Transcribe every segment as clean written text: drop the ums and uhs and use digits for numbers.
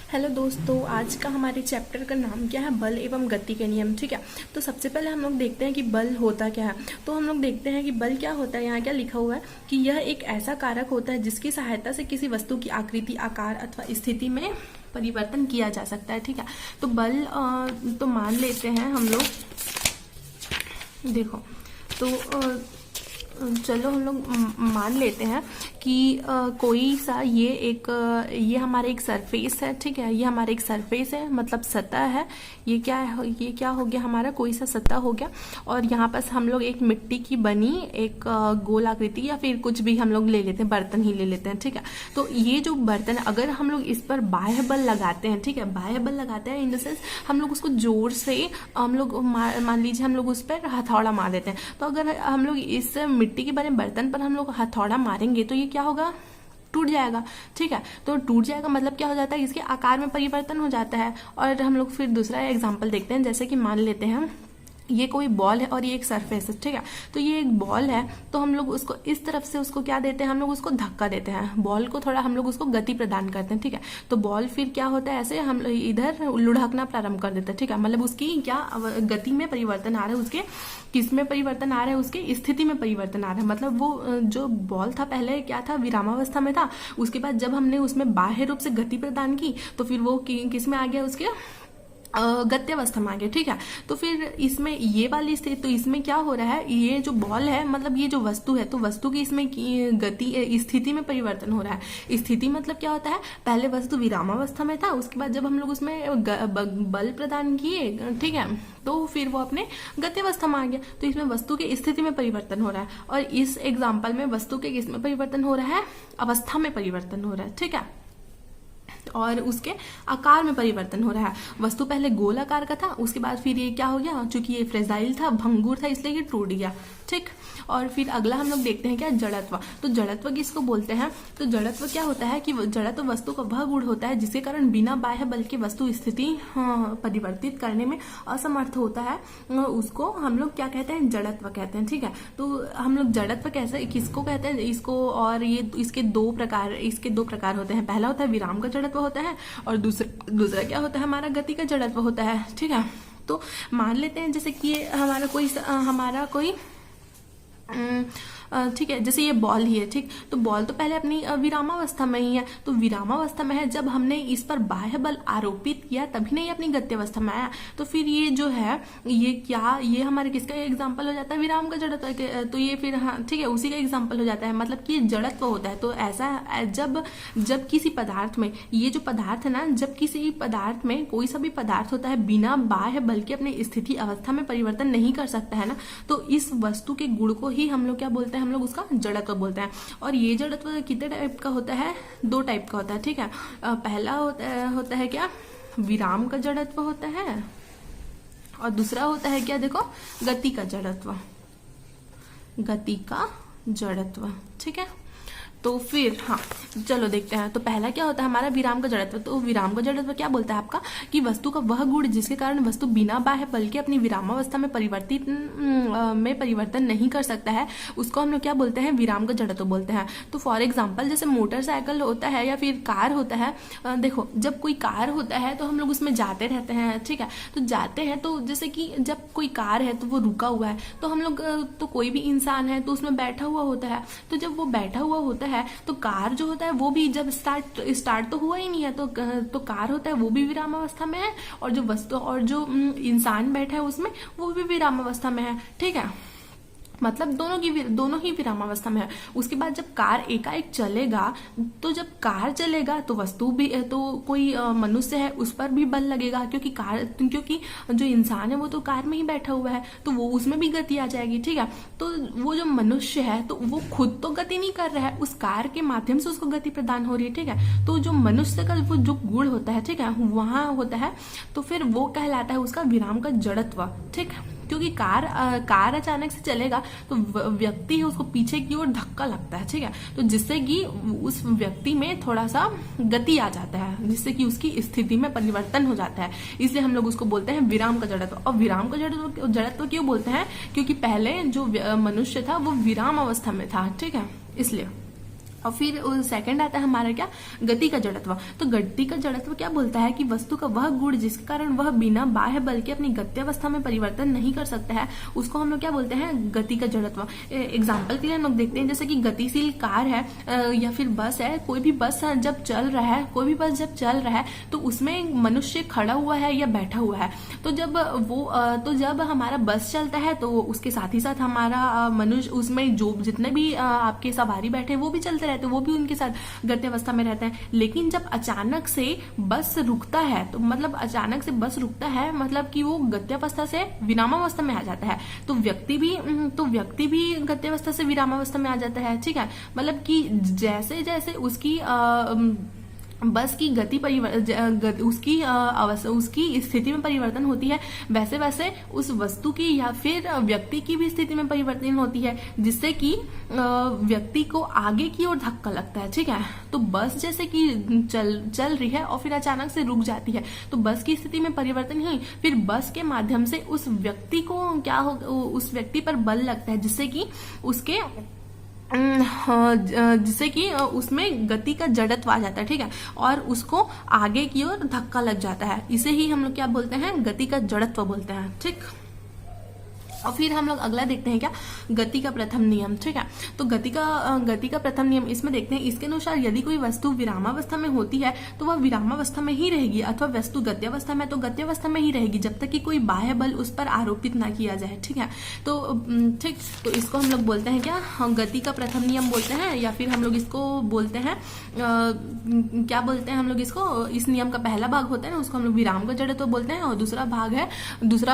Hello दोस्तों, आज का हमारे चैप्टर का नाम क्या है? बल एवं गति के नियम। ठीक है, तो सबसे पहले हम लोग देखते हैं कि बल होता क्या है। तो हम लोग देखते हैं कि बल क्या होता है। यहाँ क्या लिखा हुआ है कि यह एक ऐसा कारक होता है जिसकी सहायता से किसी वस्तु की आकृति, आकार अथवा स्थिति में परिवर्तन किया जा सकता है। ठीक है, तो बल तो मान लेते हैं हम लोग, देखो तो चलो हम लोग मान लेते हैं कि कोई सा ये हमारा एक सरफेस है। ठीक है, ये हमारा एक सरफेस है, मतलब सतह है। ये क्या है? ये क्या हो गया? हमारा कोई सा सतह हो गया। और यहाँ पर हम लोग एक मिट्टी की बनी एक गोल आकृति या फिर कुछ भी हम लोग ले लेते हैं, बर्तन ही ले लेते हैं। ठीक है, तो ये जो बर्तन, अगर हम लोग इस पर बाह्य बल लगाते हैं, ठीक है, बाह्य बल लगाते हैं इन द सेंस हम लोग उसको जोर से हम लोग मान लीजिए हम लोग उस पर हथौड़ा मार देते हैं। तो अगर हम लोग इस मिट्टी के बने बर्तन पर हम लोग हथौड़ा मारेंगे तो ये क्या होगा? टूट जाएगा। ठीक है, तो टूट जाएगा मतलब क्या हो जाता है? इसके आकार में परिवर्तन हो जाता है। और हम लोग फिर दूसरा एग्जांपल देखते हैं, जैसे कि मान लेते हैं ये कोई बॉल है और ये एक सरफेस है। ठीक है, तो ये एक बॉल है, तो हम लोग उसको इस तरफ से उसको क्या देते हैं? हम लोग उसको धक्का देते हैं, बॉल को थोड़ा हम लोग उसको गति प्रदान करते हैं। ठीक है, तो बॉल फिर क्या होता है? ऐसे हम इधर लुढ़कना प्रारंभ कर देते हैं। ठीक है, मतलब उसकी क्या गति में परिवर्तन आ रहा है, उसके किस में परिवर्तन आ रहा है? उसके स्थिति में परिवर्तन आ रहा है। मतलब वो जो बॉल था पहले क्या था? विरामावस्था में था। उसके बाद जब हमने उसमें बाह्य रूप से गति प्रदान की तो फिर वो किस में आ गया? उसके गत्यावस्था में आ गया। ठीक है, तो फिर इसमें ये वाली स्थिति, तो इसमें क्या हो रहा है? ये जो बॉल है, मतलब ये जो वस्तु है, तो वस्तु की इसमें गति स्थिति में परिवर्तन हो रहा है। स्थिति मतलब क्या होता है? पहले वस्तु विरामावस्था में था, उसके बाद जब हम लोग उसमें बल प्रदान किए, ठीक है, तो फिर वो अपने गत्यावस्था में आ गया। तो इसमें वस्तु की स्थिति में परिवर्तन हो रहा है। और इस एग्जाम्पल में वस्तु के किस में परिवर्तन हो रहा है? अवस्था में परिवर्तन हो रहा है। ठीक है, और उसके आकार में परिवर्तन हो रहा है। वस्तु पहले गोल आकार का था, उसके बाद फिर ये क्या हो गया? चूंकि ये फ्रेजाइल था, भंगुर था, इसलिए ये टूट गया। ठीक, और फिर अगला हम लोग देखते हैं क्या? जड़त्व। तो जड़त्व किसको बोलते हैं? तो जड़त्व क्या होता है कि जड़त्व वस्तु का वह गुण होता है जिसके कारण बिना बाह्य बल के वस्तु स्थिति परिवर्तित करने में असमर्थ होता है, उसको हम लोग क्या कहते हैं? जड़त्व कहते हैं। ठीक है, तो हम लोग जड़त्व कैसे किसको कहते हैं? इसको, और ये इसके दो प्रकार होते हैं। पहला होता है विराम का जड़त्व होता है, और दूसरा क्या होता है? हमारा गति का जड़त्व होता है। ठीक है, तो मान लेते हैं जैसे कि ये हमारा कोई ठीक है, जैसे ये बॉल ही है। ठीक, तो बॉल तो पहले अपनी विरामावस्था में ही है। तो विरामावस्था में है, जब हमने इस पर बाह्य बल आरोपित किया तभी नहीं अपनी गत्यावस्था में आया। तो फिर ये जो है ये हमारे किसका एग्जाम्पल हो जाता है? विराम का जड़त्व। तो ये फिर हाँ ठीक है, उसी का एग्जाम्पल हो जाता है। मतलब कि जड़त्व होता है। तो ऐसा जब किसी पदार्थ में, ये जो पदार्थ है ना, जब किसी पदार्थ में कोई सा भी पदार्थ होता है बिना बाह्य बल के अपनी स्थिति अवस्था में परिवर्तन नहीं कर सकता है ना, तो इस वस्तु के गुण को ही हम लोग क्या बोलते हैं? हम लोग उसका जड़त्व बोलते हैं। और ये जड़त्व कितने टाइप का होता है? दो टाइप का होता है। ठीक है, पहला होता है क्या? विराम का जड़त्व होता है, और दूसरा होता है क्या? देखो, गति का जड़त्व। गति का जड़त्व। ठीक है, तो फिर हाँ चलो देखते हैं। तो पहला क्या होता है? हमारा विराम का जड़त्व। तो विराम का जड़त्व क्या बोलता है आपका? कि वस्तु का वह गुण जिसके कारण वस्तु बिना बाह्य बल के अपनी विरामावस्था में परिवर्तन नहीं कर सकता है, उसको हम लोग क्या बोलते हैं? विराम का जड़त्व बोलते हैं। तो फॉर एग्जाम्पल जैसे मोटरसाइकिल होता है या फिर कार होता है। देखो, जब कोई कार होता है तो हम लोग उसमें जाते रहते हैं। ठीक है, तो जाते हैं, तो जैसे कि जब कोई कार है तो वो रुका हुआ है, तो हम लोग तो कोई भी इंसान है तो उसमें बैठा हुआ होता है। तो जब वो बैठा हुआ होता है तो कार जो होता है वो भी जब स्टार्ट तो हुआ ही नहीं है, तो कार होता है वो भी विरामावस्था में है, और जो वस्तु और जो इंसान बैठा है उसमें वो भी विरामावस्था में है। ठीक है, मतलब दोनों ही विरामावस्था में है। उसके बाद जब कार एकाएक चलेगा, तो जब कार चलेगा तो वस्तु भी, तो कोई मनुष्य है उस पर भी बल लगेगा, क्योंकि जो इंसान है वो तो कार में ही बैठा हुआ है, तो वो उसमें भी गति आ जाएगी। ठीक है, तो वो जो मनुष्य है तो वो खुद तो गति नहीं कर रहा है, उस कार के माध्यम से उसको गति प्रदान हो रही है। ठीक है, तो जो मनुष्य का वो जो गुण होता है, ठीक है, वहां होता है, तो फिर वो कहलाता है उसका विराम का जड़त्व। ठीक है, क्योंकि कार अचानक से चलेगा तो व्यक्ति है उसको पीछे की ओर धक्का लगता है। ठीक है, तो जिससे कि उस व्यक्ति में थोड़ा सा गति आ जाता है, जिससे कि उसकी स्थिति में परिवर्तन हो जाता है, इसलिए हम लोग उसको बोलते हैं विराम का जड़त्व। और विराम का जड़त्व क्यों बोलते हैं? क्योंकि पहले जो मनुष्य था वो विराम अवस्था में था। ठीक है, इसलिए। और फिर सेकंड आता है हमारा क्या, गति का जड़त्व। तो गति का जड़त्व क्या बोलता है कि वस्तु का वह गुण जिसके कारण वह बिना बाह्य बल के अपनी गत्यावस्था में परिवर्तन नहीं कर सकता है, उसको हम लोग क्या बोलते हैं, गति का जड़त्व। एग्जाम्पल के लिए हम लोग देखते हैं, जैसे कि गतिशील कार है या फिर बस है, कोई भी बस जब चल रहा है, कोई भी बस जब चल रहा है तो उसमें मनुष्य खड़ा हुआ है या बैठा हुआ है। तो जब हमारा बस चलता है तो उसके साथ ही साथ हमारा मनुष्य, उसमें जो जितने भी आपके सवारी बैठे हैं वो भी चलते रहते हैं, वो भी उनके साथ गत्यावस्था में रहते हैं। लेकिन जब अचानक से बस रुकता है, तो मतलब अचानक से बस रुकता है मतलब कि वो गत्यावस्था से विरामावस्था में आ जाता है। तो व्यक्ति भी गत्यावस्था से विरामावस्था में आ जाता है। ठीक है, मतलब कि जैसे जैसे उसकी बस की गति उसकी स्थिति में परिवर्तन होती है, वैसे वैसे उस वस्तु की या फिर व्यक्ति की भी स्थिति में परिवर्तन होती है, जिससे कि व्यक्ति को आगे की ओर धक्का लगता है। ठीक है, तो बस जैसे कि चल रही है और फिर अचानक से रुक जाती है, तो बस की स्थिति में परिवर्तन हुई, फिर बस के माध्यम से उस व्यक्ति को क्या हो, उस व्यक्ति पर बल लगता है, जिससे कि उसमें गति का जड़त्व आ जाता है। ठीक है, और उसको आगे की ओर धक्का लग जाता है। इसे ही हम लोग क्या बोलते हैं, गति का जड़त्व बोलते हैं। ठीक, और फिर हम लोग अगला देखते हैं क्या, गति का प्रथम नियम। ठीक है, तो गति का प्रथम नियम इसमें देखते हैं, इसके अनुसार यदि कोई वस्तु विरामावस्था में होती है तो वह विरामावस्था में ही रहेगी, अथवा वस्तु गत्यावस्था में तो गत्यावस्था में ही रहेगी, जब तक कि कोई बाह्य बल उस पर आरोपित ना किया जाए। ठीक है, तो इसको हम लोग बोलते हैं क्या, गति का प्रथम नियम बोलते हैं, या फिर हम लोग इसको बोलते हैं क्या बोलते हैं हम लोग इसको, इस नियम का पहला भाग होता है ना, उसको हम लोग विराम का जड़त्व बोलते हैं, और दूसरा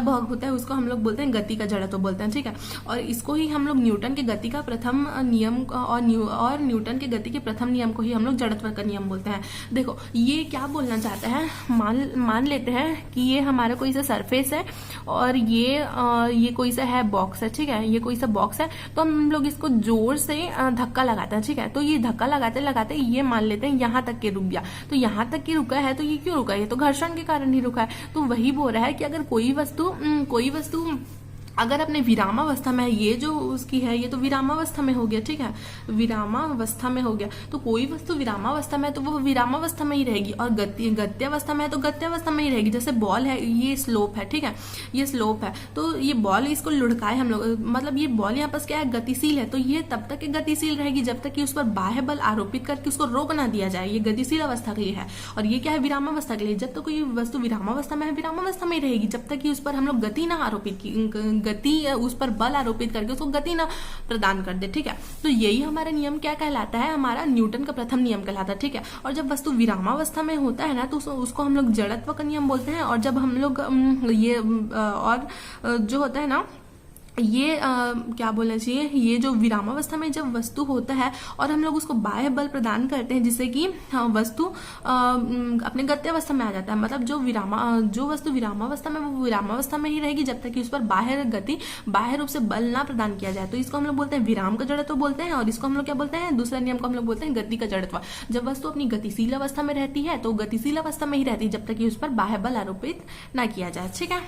भाग होता है उसको हम लोग बोलते हैं गति का जड़त्व बोलते हैं। ठीक है, और इसको ही हम लोग न्यूटन के गति का प्रथम नियम और न्यूटन के गति के प्रथम नियम को ही हम लोग जड़त्व का नियम बोलते हैं। देखो ये क्या बोलना चाहता है, मान लेते हैं कि ये हमारा कोई सा सरफेस है और ये कोई सा है बॉक्स है। ठीक है, ये कोई सा बॉक्स है, तो हम लोग इसको जोर से धक्का लगाते हैं। ठीक है, तो ये धक्का लगाते लगाते ये मान लेते हैं यहाँ तक के रुक गया, तो यहाँ तक की रुका है, तो ये क्यों रुका है, ये तो घर्षण के कारण ही रुका है। तो वही बोल रहा है कि अगर कोई वस्तु अगर अपने विरामावस्था में है, ये जो उसकी है ये तो विरामावस्था में हो गया। ठीक है, विरामावस्था में हो गया, तो कोई वस्तु विरामावस्था में है तो वो विरामावस्था में ही रहेगी, और गत्यावस्था में है तो गत्यावस्था में ही रहेगी। जैसे बॉल है, ये स्लोप है। ठीक है, ये स्लोप है, तो ये बॉल, इसको लुढ़काए हम लोग, मतलब ये बॉल यहाँ पर क्या है, गतिशील है, तो ये तब तक गतिशील रहेगी जब तक कि उस पर बाह्य बल आरोपित करके उसको रोक ना दिया जाए। ये गतिशील अवस्था के लिए है, और ये क्या है, विरामावस्था के लिए। जब तक कोई वस्तु विरामावस्था में है, विरामावस्था में ही रहेगी, जब तक कि उस पर हम लोग गति ना आरोपित की, गति उस पर बल आरोपित करके उसको गति ना प्रदान कर दे। ठीक है, तो यही हमारा नियम क्या कहलाता है, हमारा न्यूटन का प्रथम नियम कहलाता है। ठीक है, और जब वस्तु विरामावस्था में होता है ना, तो उसको हम लोग जड़त्व का नियम बोलते हैं। और जब हम लोग जो होता है ना, ये क्या बोलना चाहिए, ये जो विरामावस्था में जब वस्तु होता है और हम लोग उसको बाह्य बल प्रदान करते हैं, जिससे कि वस्तु अपने गत्यावस्था में आ जाता है, मतलब जो वस्तु विरामावस्था में, वो विरामावस्था में ही रहेगी जब तक कि उस पर बाह्य रूप से बल ना प्रदान किया जाए। तो इसको हम लोग बोलते हैं विराम का जड़त्व बोलते हैं, और इसको हम लोग क्या बोलते हैं, दूसरा नियम को हम लोग बोलते हैं गति का जड़त्व। जब वस्तु अपनी गतिशील अवस्था में रहती है तो गतिशील अवस्था में ही रहती है जब तक कि उस पर बाह्य बल आरोपित ना किया जाए। ठीक है,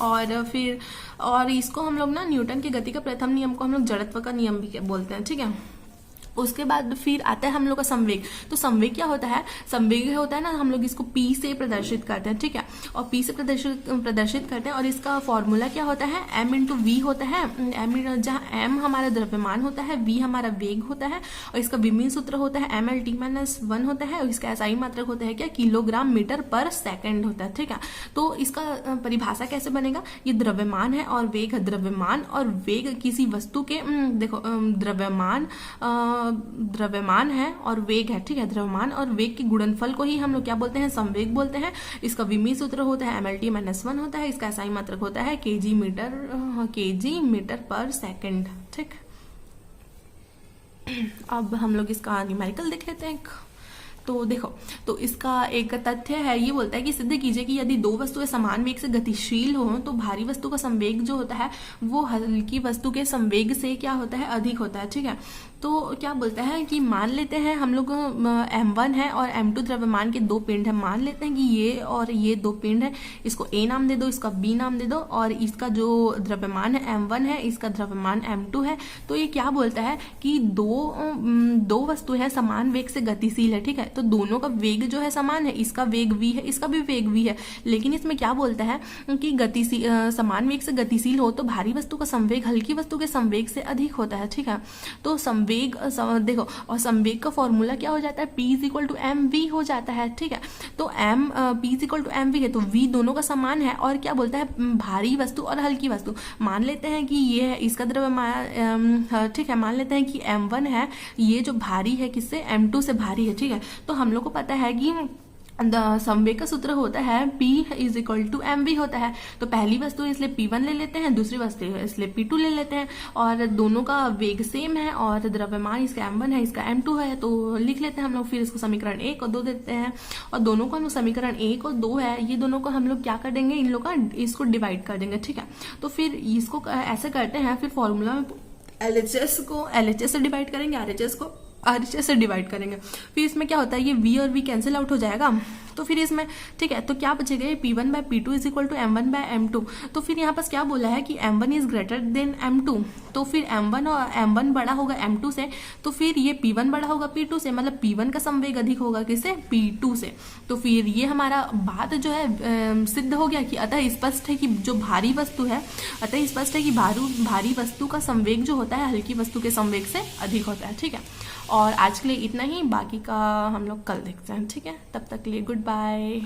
और इसको हम लोग ना न्यूटन की गति का प्रथम नियम को हम लोग जड़त्व का नियम भी बोलते हैं। ठीक है, उसके बाद फिर आता है हम लोग का संवेग। तो संवेग क्या होता है, संवेग होता है ना, हम लोग इसको P से प्रदर्शित करते हैं। ठीक है, और P से प्रदर्शित करते हैं, और इसका फॉर्मूला क्या होता है, m × v होता है। जहाँ m हमारा द्रव्यमान होता है, v हमारा वेग होता है, और इसका विमीन सूत्र होता है mL/-1 होता है, और इसका SI मात्रक होता है क्या, किलोग्राम मीटर पर सेकंड होता है। ठीक है, तो इसका परिभाषा कैसे बनेगा, ये द्रव्यमान है और वेग है। द्रव्यमान और वेग किसी वस्तु के देखो, द्रव्यमान है और वेग है। ठीक है, द्रव्यमान और वेग के गुणनफल को ही हम लोग क्या बोलते हैं, संवेग बोलते हैं। इसका विमीय सूत्र होता है mL/-1 होता है, इसका SI मात्रक होता है kg मीटर पर सेकंड। ठीक, अब हम लोग इसका न्यूमेरिकल देख लेते हैं। तो देखो, तो इसका एक तथ्य है, ये बोलता है कि सिद्ध कीजिए कि यदि दो वस्तुएं समान वेग से गतिशील हो तो भारी वस्तु का संवेग जो होता है वो हल्की वस्तु के संवेग से क्या होता है, अधिक होता है। ठीक है, तो क्या बोलता है कि मान लेते हैं हम लोग m1 है और m2 द्रव्यमान के दो पिंड है, मान लेते हैं कि ये और ये दो पिंड है, इसको a नाम दे दो, इसका b नाम दे दो, और इसका जो द्रव्यमान है m1 है, इसका द्रव्यमान m2 है। तो ये क्या बोलता है कि दो वस्तु है समान वेग से गतिशील है, ठीक है, तो दोनों का वेग जो है समान है, इसका वेग v है, इसका भी वेग v है, लेकिन इसमें क्या बोलता है कि समान वेग से गतिशील हो तो भारी वस्तु का संवेग हल्की वस्तु के संवेग से अधिक होता है, ठीक है। तो संवेग देखो, और संवेग का फॉर्मूला क्या हो जाता है, P = mv हो जाता है, ठीक है। तो P = mv है, तो v दोनों का समान है, और क्या बोलता है भारी वस्तु और हल्की वस्तु, मान लेते हैं कि ये है इसका द्रव्यमान, ठीक है, मान लेते हैं कि m1 है, ये जो भारी है किससे, m2 से भारी है, ठीक है। तो हम लोग को पता है कि संवेग का सूत्र होता है P = mv होता है। तो पहली वस्तु इसलिए P1 ले लेते हैं, दूसरी वस्तु इसलिए P2 ले लेते हैं, और दोनों का वेग सेम है और द्रव्यमान इसका m1 है, इसका m2 है, तो लिख लेते हैं हम लोग। फिर इसको समीकरण 1 और 2 देते हैं, और दोनों को हम लोग समीकरण 1 और 2 है, ये दोनों को हम लोग क्या कर देंगे, इन लोग का इसको डिवाइड कर देंगे, ठीक है। तो फिर इसको ऐसे करते हैं, फिर फॉर्मूला में LHS को LHS से डिवाइड करेंगे, RHS को RHS से डिवाइड करेंगे। फिर इसमें क्या होता है, ये v और v कैंसिल आउट हो जाएगा, तो फिर इसमें ठीक है, तो क्या बचेगा, P1/P2 = m1/m2। तो फिर यहाँ पास क्या बोला है कि m1 is greater than m2, तो फिर m1 बड़ा होगा m2 से, तो फिर ये P1 बड़ा होगा P2 से, मतलब P1 का संवेग अधिक होगा किससे, P2 से। तो फिर ये हमारा बात जो है सिद्ध हो गया कि अतः स्पष्ट है कि जो भारी वस्तु है, अतः स्पष्ट है कि भारी वस्तु का संवेग जो होता है हल्की वस्तु के संवेग से अधिक होता है, ठीक है। और आज के लिए इतना ही, बाकी का हम लोग कल देखते हैं, ठीक है। तब तक के लिए गुड बाय।